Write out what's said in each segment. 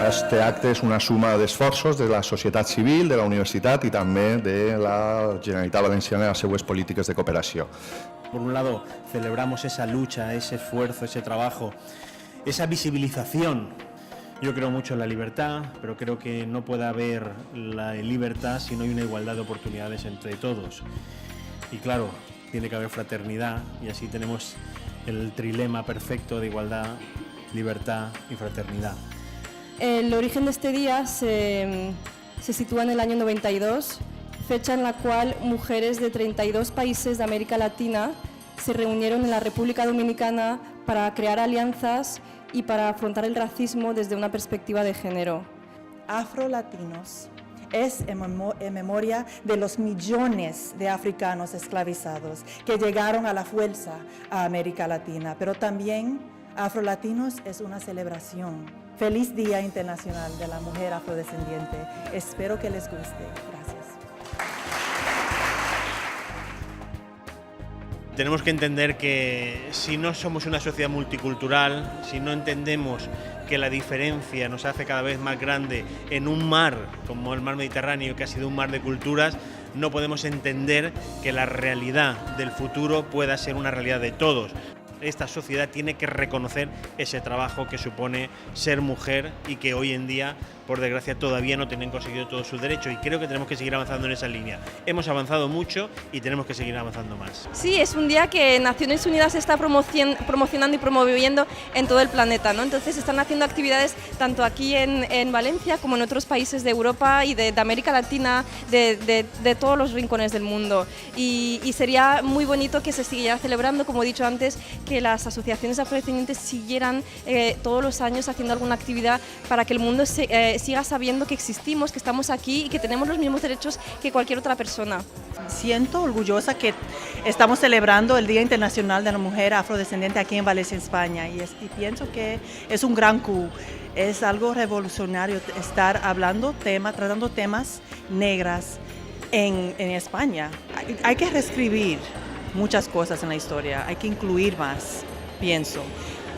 Este acte és una suma d'esforços de la societat civil, de la universitat i també de la Generalitat Valenciana i les seues polítiques de cooperació. Por un lado, celebramos esa lucha, ese esfuerzo, ese trabajo, esa visibilización. Yo creo mucho en la libertad, pero creo que no puede haber la libertad si no hay una igualdad de oportunidades entre todos. Y claro, tiene que haber fraternidad y así tenemos el trilema perfecto de igualdad, libertad y fraternidad. El origen de este día se sitúa en el año 92, fecha en la cual mujeres de 32 países de América Latina se reunieron en la República Dominicana para crear alianzas y para afrontar el racismo desde una perspectiva de género. Afrolatinos es en memoria de los millones de africanos esclavizados que llegaron a la fuerza a América Latina, pero también Afrolatinos es una celebración. Feliz Día Internacional de la Mujer Afrodescendiente. Espero que les guste. Gracias. Tenemos que entender que si no somos una sociedad multicultural, si no entendemos que la diferencia nos hace cada vez más grande en un mar como el mar Mediterráneo, que ha sido un mar de culturas, no podemos entender que la realidad del futuro pueda ser una realidad de todos. Esta sociedad tiene que reconocer ese trabajo que supone ser mujer y que hoy en día, por desgracia, todavía no tienen conseguido todos sus derechos, y creo que tenemos que seguir avanzando en esa línea. Hemos avanzado mucho y tenemos que seguir avanzando más. Sí, es un día que Naciones Unidas está promocionando y promoviendo en todo el planeta, ¿no? Entonces están haciendo actividades tanto aquí en Valencia como en otros países de Europa y de América Latina, de todos los rincones del mundo. Y sería muy bonito que se siguiera celebrando, como he dicho antes, que las asociaciones afrodescendientes siguieran todos los años haciendo alguna actividad para que el mundo siga sabiendo que existimos, que estamos aquí y que tenemos los mismos derechos que cualquier otra persona. Siento orgullosa que estamos celebrando el Día Internacional de la Mujer Afrodescendiente aquí en Valencia, España, y pienso que es un gran coup. Es algo revolucionario estar tratando temas negras en España. Hay que reescribir muchas cosas en la historia, hay que incluir más, pienso.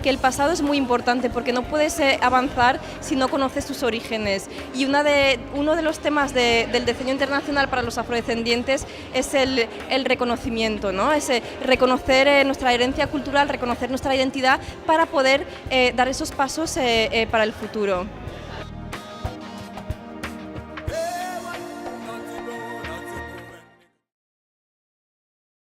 Que el pasado es muy importante porque no puedes avanzar si no conoces tus orígenes, y uno de los temas del diseño internacional para los afrodescendientes es el reconocimiento, ¿no? Es reconocer nuestra herencia cultural, reconocer nuestra identidad para poder dar esos pasos para el futuro.